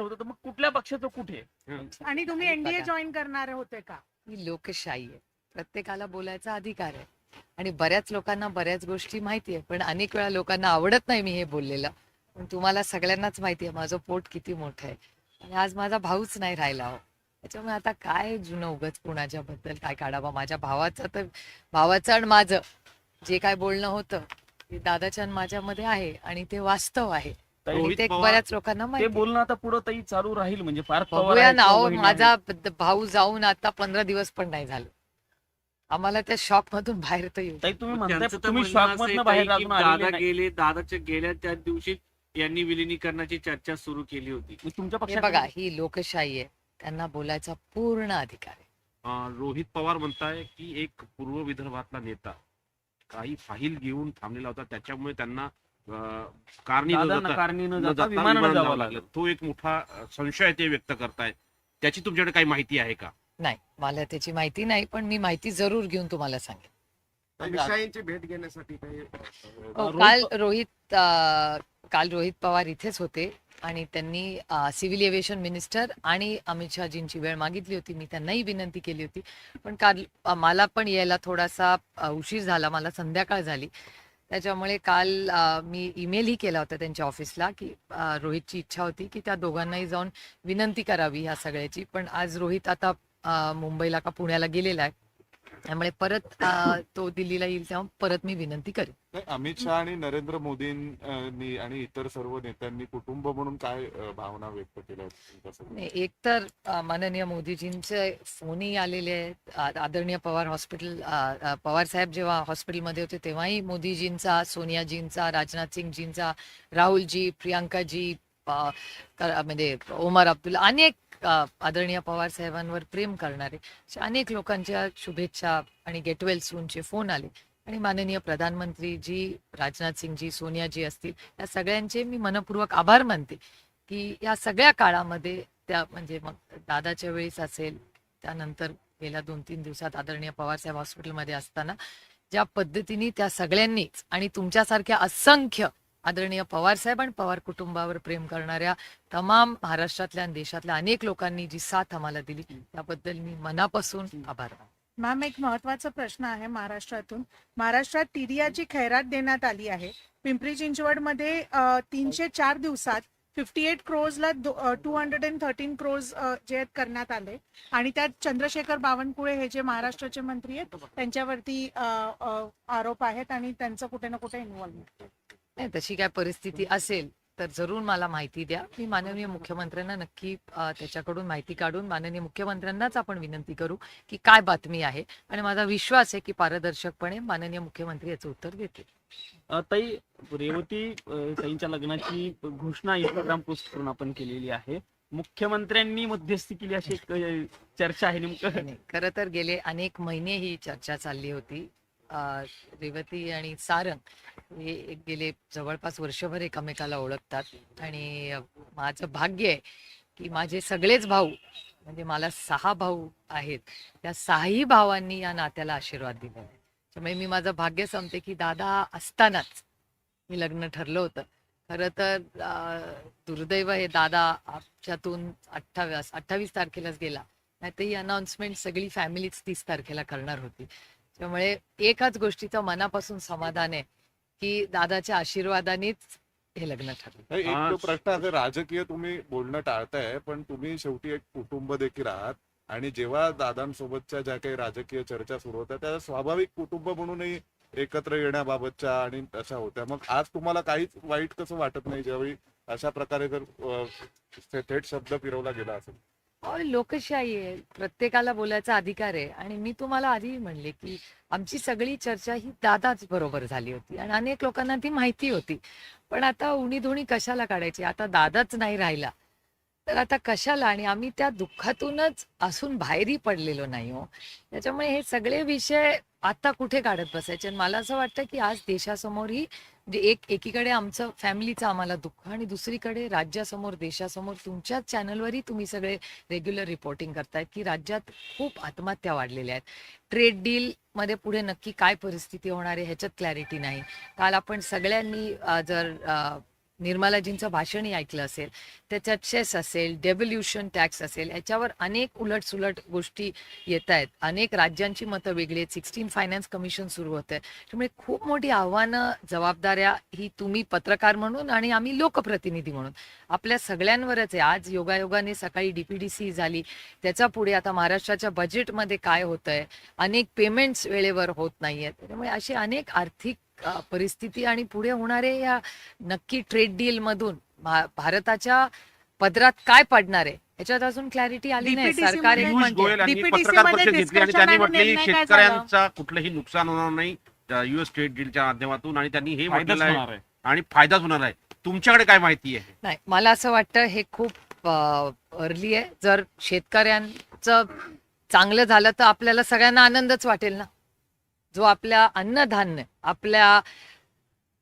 होतं तर मग कुठल्या पक्षाचं कुठे? आणि तुम्ही एनडीए जॉईन करणार होते का? ही लोकशाही आहे, प्रत्येकाला बोलायचा अधिकार आहे आणि बऱ्याच लोकांना बऱ्याच गोष्टी माहिती आहे, पण अनेक वेळा लोकांना आवडत नाही मी हे बोललेलं. पण तुम्हाला सगळ्यांनाच माहिती आहे माझं पोट किती मोठं आहे आणि आज माझा भाऊच नाही राहिला हो. त्याच्यामुळे आता काय जुनं उगाच कुणाच्या बद्दल काय काढावं. माझ्या भावाचं आणि माझं जे काय बोलणं होतं ते दादाच्या आणि माझ्यामध्ये आहे आणि ते वास्तव आहे आणि रोहित ते पवार बऱ्याच लोकांना ते माहिती आहे. बोलणं आता पुढे ताई चालू राहील म्हणजे पार्थ पवार बघूया आहेत ना किंवा हो, वहिनी माझा आहेत. भाऊ जाऊन आता 15 दिवस पण नाही झाले. आम्हाला त्या शॉक मधून बाहेर तर येऊ. ताई तुम्ही म्हणताय त्यांचं तर तुम्ही म्हणणं शॉक असं आहे मधनं बाहेर ताई की अजून आलेले दादा नाही. गेले, दादाच्या गेल्या त्याच दिवशी यांनी विलिनीकरणाची चर्चा सुरू केली होती. मग तुमच्या हे पक्षात बघा, ही लोकशाही आहे, त्यांना बोलायचा पूर्ण अधिकार आहे. रोहित पवार म्हणताय की एक पूर्व विदर्भातला नेता काही फाईल घेऊन थांबलेला होता, त्याच्यामुळे त्यांना कारणी न दादा जाता- नकारणी न न जाता जाता विमानानं विमानानं जावं जावं लागलं. लागलं. तो एक मोठा संशय ते व्यक्त करताय. त्याची तुमच्याकडे काही माहिती आहे का? नाही, मला त्याची माहिती नाही, पण मी माहिती जरूर घेऊन तुम्हाला सांगेन. अमित शाह यांची भेट घेण्यासाठी काही हो, काल रोहित पवार इथेच होते आणि त्यांनी सिव्हिल एव्हिएशन मिनिस्टर आणि अमित शहाजींची वेळ मागितली होती. मी त्यांनाही विनंती केली होती, पण काल मला पण यायला थोडासा उशीर झाला, मला संध्याकाळ झाली. त्याच्यामुळे काल मी ईमेलही केला होता त्यांच्या ऑफिसला की रोहितची इच्छा होती की त्या दोघांनाही जाऊन विनंती करावी ह्या सगळ्याची. पण आज रोहित आता मुंबईला का पुण्याला गेलेला आहे, त्यामुळे परत तो दिल्लीला येईल तेव्हा परत मी विनंती करेन. अमित शहा आणि नरेंद्र मोदींनी आणि इतर सर्व नेत्यांनी कुटुंब म्हणून काय भावना व्यक्त केल्या नाही, एक तर माननीय मोदीजींचे फोनही आलेले आहेत. आदरणीय पवार साहेब जेव्हा हॉस्पिटलमध्ये होते तेव्हाही मोदीजींचा, सोनियाजींचा, राजनाथ सिंगजींचा, राहुलजी, प्रियांकाजी, म्हणजे ओमर अब्दुल्ला, अनेक आदरणीय पवार साहेबांवर प्रेम करणारे अनेक लोकांच्या शुभेच्छा आणि गेट वेल सूनचे फोन आले आणि माननीय प्रधानमंत्रीजी, राजनाथ सिंगजी, सोनियाजी असतील, या सगळ्यांचे मी मनपूर्वक आभार मानते की या सगळ्या काळामध्ये त्या म्हणजे मग दादाच्या वेळेस असेल, त्यानंतर गेल्या 2-3 दिवसात आदरणीय पवारसाहेब हॉस्पिटलमध्ये असताना ज्या पद्धतीने त्या सगळ्यांनीच आणि तुमच्यासारख्या असंख्य आदरणीय पवारसाहेब आणि पवार कुटुंबावर प्रेम करणाऱ्या तमाम महाराष्ट्रातल्या आणि देशातल्या अनेक लोकांनी जी साथ आम्हाला दिली त्याबद्दल मी मनापासून आभार मानते. मॅम, एक महत्वाचा प्रश्न आहे महाराष्ट्रातून. महाराष्ट्रात टीडीआरची खैरात देण्यात आली आहे. पिंपरी चिंचवडमध्ये 304 दिवसात 58 क्रोर्सला 213 क्रोर्स जे आहेत करण्यात आले आणि त्यात चंद्रशेखर बावनकुळे हे जे महाराष्ट्राचे मंत्री आहेत त्यांच्यावरती आरोप आहेत आणि त्यांचं कुठे ना कुठे इन्व्हॉल्वमेंट. नाही, तशी काय परिस्थिती असेल तर जरूर मला माहिती द्या. मी माननीय मुख्यमंत्र्यांना नक्की त्याच्याकडून माहिती काढून माननीय मुख्यमंत्र्यांनाच आपण विनंती करू की काय बातमी आहे आणि माझा विश्वास आहे की पारदर्शकपणे माननीय मुख्यमंत्री याचं उत्तर देतील. ताई, रेवती ताईंच्या लग्नाची घोषणा इंस्टाग्राम पोस्ट करून आपण केलेली आहे. मुख्यमंत्र्यांनी मध्यस्थी केली अशी एक चर्चा आहे. नेमकं नाही, खरं तर गेले अनेक महिने ही चर्चा चालली होती. रेवती आणि सारंग हे गेले जवळपास वर्षभर एकमेकाला ओळखतात आणि माझं भाग्य आहे की माझे सगळेच भाऊ, म्हणजे मला 6 भाऊ आहेत, त्या 6ही भावांनी या नात्याला आशीर्वाद दिला आहे. त्यामुळे मी माझं भाग्य समते की दादा असतानाच हे लग्न ठरलं होतं. खरं तर दुर्दैव हे दादा आमच्यातून 28 तारखेलाच गेला, नाही तर ही अनाउन्समेंट सगळी फॅमिलीच 30 तारखेला करणार होती. त्यामुळे एकाच गोष्टीचं मनापासून समाधान आहे की दादाच्या आशीर्वादानेच हे लग्न ठरलं. एक तो प्रश्न असे, राजकीय तुम्ही बोलणं टाळताय पण तुम्ही शेवटी एक कुटुंब देखील आहात आणि जेव्हा दादांसोबतच्या ज्या काही राजकीय चर्चा सुरू होत्या त्या स्वाभाविक कुटुंब म्हणूनही एकत्र येण्याबाबतच्या आणि अशा होत्या. मग आज तुम्हाला काहीच वाईट कसं वाटत नाही ज्यावेळी अशा प्रकारे जर थेट शब्द फिरवला गेला असेल? लोकशाही आहे, प्रत्येकाला बोलायचा अधिकार आहे आणि मी तुम्हाला आधी म्हणले की आमची सगळी चर्चा ही दादाच बरोबर झाली होती आणि अनेक लोकांना ती माहिती होती. पण आता उणीधुणी कशाला काढायची? आता दादाच नाही राहिला तर आता कशाला? आणि आम्ही त्या दुःखातूनच असून बाहेरही पडलेलो नाही हो. त्याच्यामुळे हे सगळे विषय आता कुठे काढत बसायचे? आणि मला असं वाटतं की आज देशासमोरही म्हणजे एकीकडे आमचं फॅमिलीचं आम्हाला दुःख आणि दुसरीकडे राज्यासमोर, देशासमोर तुमच्याच चॅनलवरही तुम्ही सगळे रेग्युलर रिपोर्टिंग करतायत की राज्यात खूप आत्महत्या वाढलेल्या आहेत. ट्रेड डील मध्ये पुढे नक्की काय परिस्थिती होणार आहे ह्याच्यात क्लॅरिटी नाही. काल आपण सगळ्यांनी जर निर्मलाजींचं भाषणही ऐकलं असेल, त्याच्यात सेस असेल, डेव्होल्युशन टॅक्स असेल, याच्यावर अनेक उलटसुलट गोष्टी येत आहेत. अनेक राज्यांची मतं वेगळी आहेत. 16 फायनान्स कमिशन सुरू होतं आहे. त्यामुळे खूप मोठी आव्हानं, जबाबदाऱ्या ही तुम्ही पत्रकार म्हणून आणि आम्ही लोकप्रतिनिधी म्हणून आपल्या सगळ्यांवरच आहे. आज योगायोगाने सकाळी DPDC झाली, त्याचा पुढे आता महाराष्ट्राच्या बजेटमध्ये काय होतंय, अनेक पेमेंट्स वेळेवर होत नाहीयेत. त्यामुळे असे अनेक आर्थिक परिस्थिती आणि पुढे होणारे या नक्की ट्रेड डील मधून भारताच्या पदरात काय पडणार आहे याच्यात अजून क्लॅरिटी आली नाही. DPTC सरकार एक मध्ये- पियुष म्हणते गोयल यांनी DPTC पत्रकार मध्ये परिषद घेतली आणि discussion त्यांनी आणि म्हटले निर्णय काय झाला? शेतकऱ्यांचा कुठलंही नुकसान होणार नाही US ट्रेड डीलच्या माध्यमातून, आणि त्यांनी हे फायदाच म्हटलेलं होणार आहे आहे. आणि फायदाच होणार आहे. तुमच्याकडे काय माहिती आहे? नाही, मला असं वाटतं हे खूप अर्ली आहे. जर शेतकऱ्यांचं चांगलं झालं तर आपल्याला सगळ्यांना आनंदच वाटेल ना. जो आपल्या अन्नधान्य, आपल्या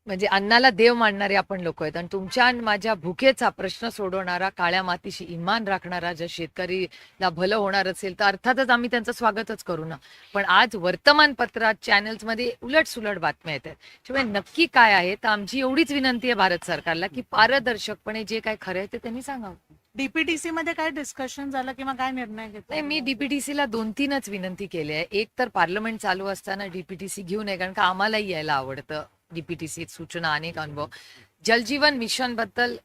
म्हणजे अन्नाला देव मानणारे आपण लोक आहेत, आणि तुमच्या आणि माझ्या भुकेचा प्रश्न सोडवणारा, काळ्या मातीशी इमान राखणारा जर शेतकरीला भलं होणार असेल तर अर्थातच आम्ही त्यांचं स्वागतच करू ना. पण आज वर्तमानपत्रात, चॅनल्समध्ये उलटसुलट बातम्या येत आहेत. त्यामुळे नक्की काय आहे तर आमची एवढीच विनंती आहे भारत सरकारला की पारदर्शकपणे जे काय खरं आहे ते त्यांनी सांगावं. DPTC मध्ये काय डिस्कशन झालं किंवा काय निर्णय नाही, घेतला? मी DPTCला 2-3च विनंती केली आहे. एक तर पार्लमेंट चालू असताना DPTC घेऊ नये, कारण का आम्हालाही यायला आवडतं DPTC सूचना, अनेक अनुभव. जलजीवन मिशन बद्दल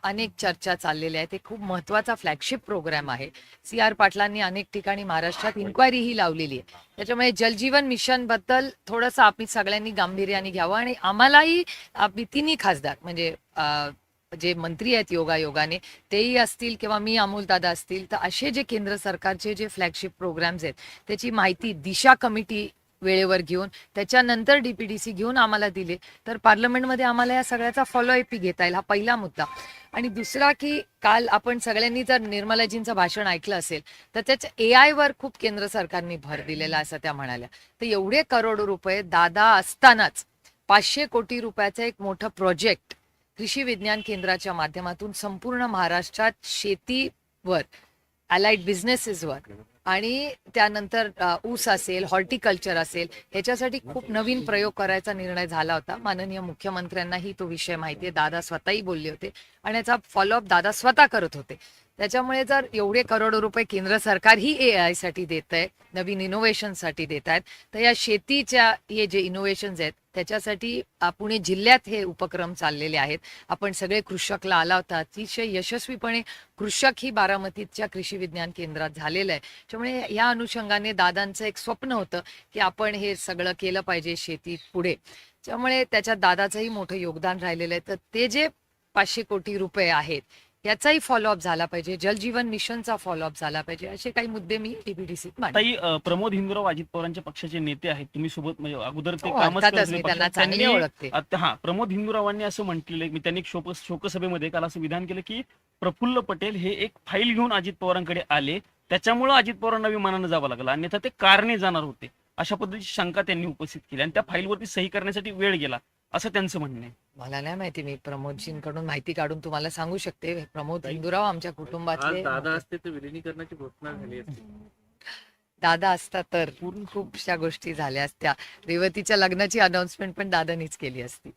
अनेक चर्चा चाललेल्या आहेत. ते खूप महत्वाचा फ्लॅगशिप प्रोग्राम आहे. CR पाटलांनी अनेक ठिकाणी महाराष्ट्रात इन्क्वायरीही लावलेली आहे. त्याच्यामुळे जलजीवन मिशन बद्दल थोडंसं आम्ही सगळ्यांनी गांभीर्याने घ्यावं, आणि आम्हालाही आम्ही तिन्ही खासदार म्हणजे जे मंत्री आहेत योगायोगाने तेही असतील किंवा मी अमोल दादा असतील, तर असे जे केंद्र सरकारचे जे फ्लॅगशिप प्रोग्राम्स आहेत त्याची माहिती दिशा कमिटी वेळेवर घेऊन त्याच्यानंतर DPTC घेऊन आम्हाला दिले तर पार्लमेंटमध्ये आम्हाला या सगळ्याचा फॉलोअप घेता येईल. हा पहिला मुद्दा. आणि दुसरा की काल आपण सगळ्यांनी जर निर्मलाजींचं भाषण ऐकलं असेल तर त्याच्या AI वर खूप केंद्र सरकारने भर दिलेला असं त्या म्हणाल्या. तर एवढे करोड रुपये दादा असतानाच 500 कोटी रुपयाचं एक मोठं प्रोजेक्ट कृषी विज्ञान केंद्राच्या माध्यमातून संपूर्ण महाराष्ट्रात शेतीवर, अलाइड बिझनेसेसवर आणि त्यानंतर ऊस असेल, हॉर्टिकल्चर असेल, ह्याच्यासाठी खूप नवीन प्रयोग करायचा निर्णय झाला होता. माननीय मुख्यमंत्र्यांनाही तो विषय माहिती आहे. दादा स्वतःही बोलले होते आणि याचा फॉलोअप दादा स्वतः करत होते. त्याच्यामुळे जर एवढे करोड रुपये केंद्र सरकार ही AI साठी देत आहे, नवीन इनोव्हेशनसाठी देत आहेत, तर या शेतीच्या हे जे इनोव्हेशन्स आहेत त्याच्यासाठी पुणे जिल्ह्यात हे उपक्रम चाललेले आहेत. आपण सगळे कृषकला आला होता. अतिशय यशस्वीपणे कृषक ही बारामतीच्या कृषी विज्ञान केंद्रात झालेलं आहे. त्यामुळे या अनुषंगाने दादांचं एक स्वप्न होतं की आपण हे सगळं केलं पाहिजे शेतीत पुढे. त्यामुळे त्याच्यात दादाचंही मोठं योगदान राहिलेलं आहे. तर ते जे 500 कोटी रुपये आहेत याचाही फॉलोअप झाला पाहिजे, जलजीवन मिशनचा फॉलोअप झाला पाहिजे, असे काही मुद्दे मी DPTC मांडले. ताई, प्रमोद हिंदुराव अजित पवारांच्या पक्षाचे नेते आहेत, तुम्ही सोबत म्हणजे अगोदर ते हो, कामच अर्थातच करत मी होते त्यांना पक्षात. चांगले त्यांनी ओळखते. हा, प्रमोद हिंदुरावांनी असं म्हटलेलं मी त्यांनी एक शोकसभेमध्ये काल असं विधान केलं की प्रफुल्ल पटेल हे एक फाईल घेऊन अजित पवारांकडे आले, त्याच्यामुळे अजित पवारांना विमानानं जावं लागलं, अन्यथा ते कारने जाणार होते, अशा पद्धतीची शंका त्यांनी उपस्थित केली. आणि त्या फाईलवरती सही करण्यासाठी वेळ गेला असं त्यांचं म्हणणं आहे. मला नाही माहिती, मी प्रमोदजींकडून माहिती काढून तुम्हाला सांगू शकते. प्रमोद हिंदुराव आमच्या आज कुटुंबातले दादा असते तर विलिनीकरणाची घोषणा झाली असती. दादा असता तर खूपशा गोष्टी झाल्या असत्या. रेवतीच्या लग्नाची अनाउन्समेंट पण दादानीच केली असती.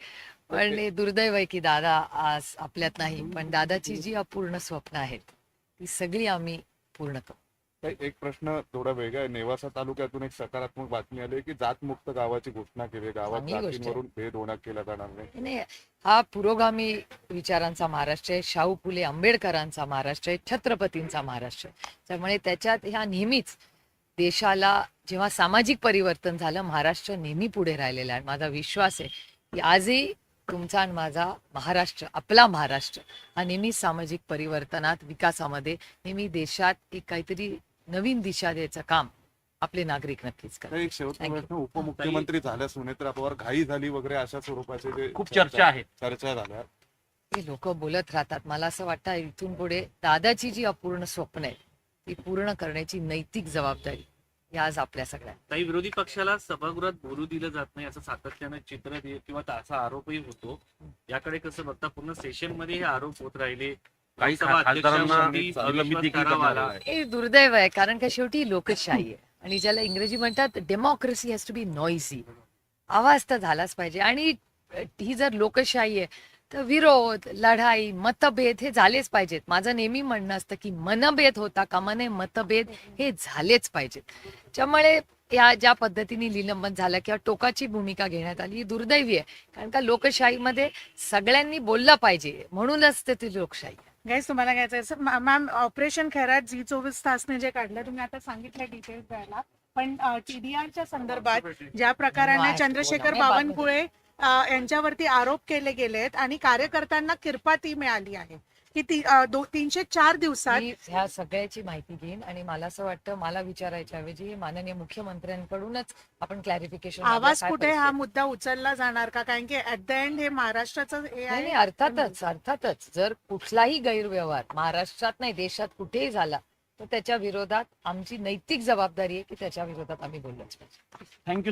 पण हे दुर्दैव आहे की दादा आज आपल्यात नाही. पण दादाची जी अपूर्ण स्वप्न आहेत ती सगळी आम्ही पूर्ण करू. एक प्रश्न थोडा वेगळा आहे. नेवासा तालुक्यातून एक सकारात्मक बातमी आली की जातमुक्त गावाची घोषणा केली. गावात चांगली गोष्ट आहे. जातींवरून भेद केला जाणार नाही. नाही, हा पुरोगामी विचारांचा महाराष्ट्र आहे. शाहू फुले आंबेडकरांचा महाराष्ट्र आहे. छत्रपतींचा महाराष्ट्र आहे. त्यामुळे त्याच्यात ह्या नेहमीच देशाला जेव्हा सामाजिक परिवर्तन झालं, महाराष्ट्र नेहमी पुढे राहिलेला आहे. माझा विश्वास आहे की आजही तुमचा आणि माझा महाराष्ट्र, आपला महाराष्ट्र हा नेहमी सामाजिक परिवर्तनात, विकासामध्ये नेहमी देशात एक काहीतरी नवीन दिशा द्यायचं काम आपले नागरिक नक्कीच करतात. एक शेवटचा Thank you. प्रश्न, उपमुख्यमंत्री झाल्या सुनेत्रा पवार, घाई झाली वगैरे अशा स्वरूपाचे जे खूप चर्चा आहे. चर्चा झाल्या. हे लोक बोलत राहतात. मला असं वाटतं इथून पुढे दादाची जी अपूर्ण स्वप्न आहे ती पूर्ण करण्याची नैतिक जबाबदारी ही आज आपल्या सगळ्या. काही विरोधी पक्षाला सभागृहात बोलू दिलं जात नाही असं सातत्यानं चित्र किंवा असा आरोपही होतो. याकडे कसं बघता? पूर्ण सेशन मध्ये हे आरोप होत राहिले. काही लोकसभा खासदारांना अध्यक्षांवरती निलंबित देखील अविश्वास करण्यात ठराव आला आला. आहे. हे दुर्दैव आहे, कारण का शेवटी लोकशाही आहे आणि ज्याला इंग्रजी म्हणतात democracy has to be noisy. आवाज तर झालाच पाहिजे. आणि ही जर लोकशाही आहे तर विरोध, लढाई, मतभेद हे झालेच पाहिजेत. माझं नेहमी म्हणणं असतं की मनभेद होता कामा नये, मतभेद हे झालेच पाहिजेत. त्यामुळे या ज्या पद्धतीने निलंबन झालं किंवा टोकाची भूमिका घेण्यात आली ही दुर्दैवी आहे. कारण का लोकशाहीमध्ये सगळ्यांनी बोललं पाहिजे, म्हणूनच ते ती लोकशाही आहे. गाईज तुम्हाला घ्यायचं मॅम, ऑपरेशन खैरात झी 24 तासने जे काढलं तुम्ही आता सांगितलं डिटेल्स द्यायला, पण TDRच्या संदर्भात ज्या प्रकाराने चंद्रशेखर बावनकुळे यांच्यावरती आरोप केले गेलेत आणि कार्यकर्त्यांना किरपाती मिळाली आहे की 304 दिवसात मी ह्या सगळ्याची माहिती घेईन आणि मला असं वाटतं मला विचारायच्या ऐवजी माननीय मुख्यमंत्र्यांकडूनच आपण क्लॅरिफिकेशन आवाज कुठे हा मुद्दा उचलला जाणार का? कारण की ऍट द एंड हे महाराष्ट्राचं हे नाही आहे. अर्थातच जर कुठलाही गैरव्यवहार महाराष्ट्रात नाही देशात कुठेही झाला तर त्याच्या विरोधात आमची नैतिक जबाबदारी आहे की त्याच्या विरोधात आम्ही बोललोच पाहिजे. थँक्यू